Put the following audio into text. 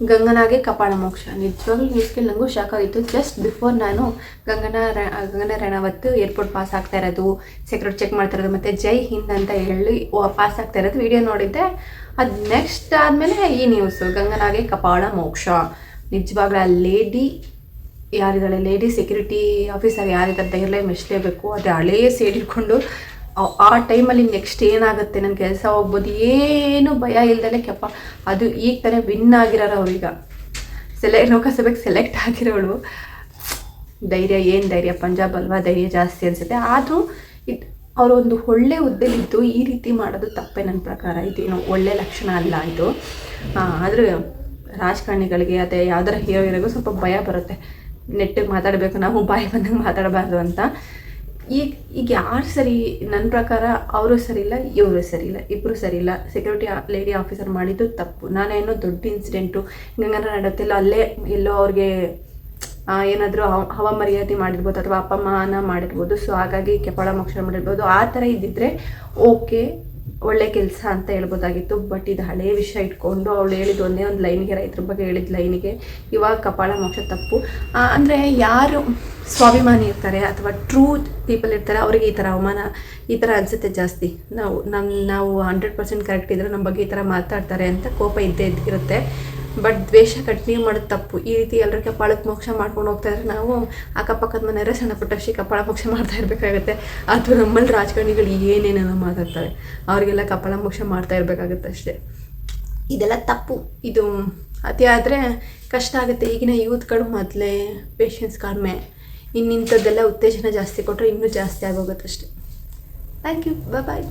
ಗಂಗನಾಗೆ ಕಪಾಳ ಮೋಕ್ಷ. ನಿಜವಾಗ್ಲೂ ನ್ಯೂಸ್ ಕೇಳಿ ನನಗೂ ಶಾಕ್ ಆಗಿತ್ತು. ಜಸ್ಟ್ ಬಿಫೋರ್ ನಾನು ಗಂಗನ ರಣಾವತ್ ಏರ್ಪೋರ್ಟ್ ಪಾಸ್ ಆಗ್ತಾ ಇರೋದು, ಸೆಕ್ಯೂರಿಟಿ ಚೆಕ್ ಮಾಡ್ತಾ ಇರೋದು, ಮತ್ತು ಜೈ ಹಿಂದ್ ಅಂತ ಹೇಳಿ ಪಾಸ್ ಆಗ್ತಾ ಇರೋದು ವಿಡಿಯೋ ನೋಡಿದ್ದೆ. ಅದು ನೆಕ್ಸ್ಟ್ ಆದಮೇಲೆ ಈ ನ್ಯೂಸು ಗಂಗನಾಗೆ ಕಪಾಳ ಮೋಕ್ಷ. ನಿಜವಾಗ್ಲೂ ಆ ಲೇಡಿ ಯಾರಿದ್ದಾಳೆ, ಲೇಡಿ ಸೆಕ್ಯೂರಿಟಿ ಆಫೀಸರ್ ಯಾರಿದ್ದಾರೆ ಧೈರ್ಯ ಮೆಚ್ಚಲೇಬೇಕು. ಅದು ಹಳೇ ಸೇಡಿಟ್ಕೊಂಡು ಆ ಟೈಮಲ್ಲಿ ನೆಕ್ಸ್ಟ್ ಏನಾಗುತ್ತೆ, ನನ್ನ ಕೆಲಸ ಹೋಗ್ಬೋದು, ಏನು ಭಯ ಇಲ್ದಲೆ ಅದು ಈಗ ತಾನೇ ವಿನ್ ಆಗಿರೋರು. ಅವ್ರೀಗ ಲೋಕಸಭೆಗೆ ಸೆಲೆಕ್ಟ್ ಆಗಿರೋಳು. ಧೈರ್ಯ ಏನು ಧೈರ್ಯ, ಪಂಜಾಬ್ ಅಲ್ವಾ, ಧೈರ್ಯ ಜಾಸ್ತಿ ಅನಿಸುತ್ತೆ. ಆದರೂ ಅವರೊಂದು ಒಳ್ಳೆ ಹುದ್ದೆಲಿದ್ದು ಈ ರೀತಿ ಮಾಡೋದು ತಪ್ಪೇ ನನ್ನ ಪ್ರಕಾರ. ಇದೇನು ಒಳ್ಳೆ ಲಕ್ಷಣ ಅಲ್ಲ ಇದು. ಆದರೆ ರಾಜಕಾರಣಿಗಳಿಗೆ ಅದೇ ಯಾವ್ದಾರ ಹೀರೋಗಳಿಗೂ ಸ್ವಲ್ಪ ಭಯ ಬರುತ್ತೆ. ನೆಟ್ಟಿಗೆ ಮಾತಾಡಬೇಕು, ನಾವು ಬಾಯಿ ಬಂದಂಗೆ ಮಾತಾಡಬಾರ್ದು ಅಂತ. ಈಗ ಯಾರು ಸರಿ? ನನ್ನ ಪ್ರಕಾರ ಅವರು ಸರಿ ಇಲ್ಲ, ಇವರು ಸರಿ ಇಲ್ಲ, ಇಬ್ಬರು ಸರಿ ಇಲ್ಲ. ಸೆಕ್ಯೂರಿಟಿ ಲೇಡಿ ಆಫೀಸರ್ ಮಾಡಿದ್ದು ತಪ್ಪು. ನಾನೇನೋ ದೊಡ್ಡ ಇನ್ಸಿಡೆಂಟು ಗಂಗನ ನಡೆಯುತ್ತಿಲ್ಲ, ಅಲ್ಲೇ ಎಲ್ಲೋ ಅವ್ರಿಗೆ ಏನಾದರೂ ಅವಮರ್ಯಾದೆ ಮಾಡಿರ್ಬೋದು ಅಥವಾ ಅಪಮಾನ ಮಾಡಿರ್ಬೋದು. ಸೊ ಹಾಗಾಗಿ ಕಪಾಳ ಮೋಕ್ಷ ಮಾಡಿರ್ಬೋದು. ಆ ಥರ ಇದ್ದಿದ್ರೆ ಓಕೆ, ಒಳ್ಳೆ ಕೆಲಸ ಅಂತ ಹೇಳ್ಬೋದಾಗಿತ್ತು. ಬಟ್ ಇದು ಹಳೇ ವಿಷಯ ಇಟ್ಕೊಂಡು ಅವಳು ಹೇಳಿದ್ದು ಒಂದೇ ಒಂದು ಲೈನಿಗೆ, ರೈತರ ಬಗ್ಗೆ ಹೇಳಿದ ಲೈನಿಗೆ ಇವಾಗ ಕಪಾಳ ಮೋಕ್ಷ ತಪ್ಪು. ಅಂದರೆ ಯಾರು ಸ್ವಾಭಿಮಾನಿ ಇರ್ತಾರೆ ಅಥವಾ ಟ್ರೂ ಪೀಪಲ್ ಇರ್ತಾರೆ ಅವರಿಗೆ ಈ ಥರ ಅವಮಾನ ಈ ಥರ ಅನಿಸುತ್ತೆ ಜಾಸ್ತಿ. ನಾವು 100% ಕರೆಕ್ಟ್ ಇದ್ದರೆ ನಮ್ಮ ಬಗ್ಗೆ ಈ ಥರ ಮಾತಾಡ್ತಾರೆ ಅಂತ ಕೋಪ ಇದ್ದೇ ಇರುತ್ತೆ. ಬಟ್ ದ್ವೇಷ ಕಂಟಿನ್ಯೂ ಮಾಡೋದು ತಪ್ಪು. ಈ ರೀತಿ ಎಲ್ಲರ ಕಪಾಳಕ್ಕೆ ಮೋಕ್ಷ ಮಾಡ್ಕೊಂಡು ಹೋಗ್ತಾ ಇದ್ರೆ ನಾವು ಅಕ್ಕಪಕ್ಕದ ಮನೆಯವರೇ ಸಣ್ಣ ಪುಟ್ಟಷ್ಟು ಕಪಾಳ ಮೋಕ್ಷ ಮಾಡ್ತಾ ಇರಬೇಕಾಗುತ್ತೆ. ಅಥವಾ ನಮ್ಮಲ್ಲಿ ರಾಜಕಾರಣಿಗಳು ಏನೇನೇನೋ ಮಾತಾಡ್ತಾರೆ, ಅವರಿಗೆಲ್ಲ ಕಪಾಳ ಮೋಕ್ಷ ಮಾಡ್ತಾ ಇರಬೇಕಾಗುತ್ತೆ ಅಷ್ಟೇ. ಇದೆಲ್ಲ ತಪ್ಪು. ಇದು ಅತಿ ಆದರೆ ಕಷ್ಟ ಆಗುತ್ತೆ. ಈಗಿನ ಯೂತ್ಗಳು ಮೊದಲೇ ಪೇಷನ್ಸ್ ಕಡಿಮೆ, ಇನ್ನಿಂಥದ್ದೆಲ್ಲ ಉತ್ತೇಜನ ಜಾಸ್ತಿ ಕೊಟ್ಟರೆ ಇನ್ನೂ ಜಾಸ್ತಿ ಆಗೋಗುತ್ತೆ ಅಷ್ಟೇ. Thank you, bye.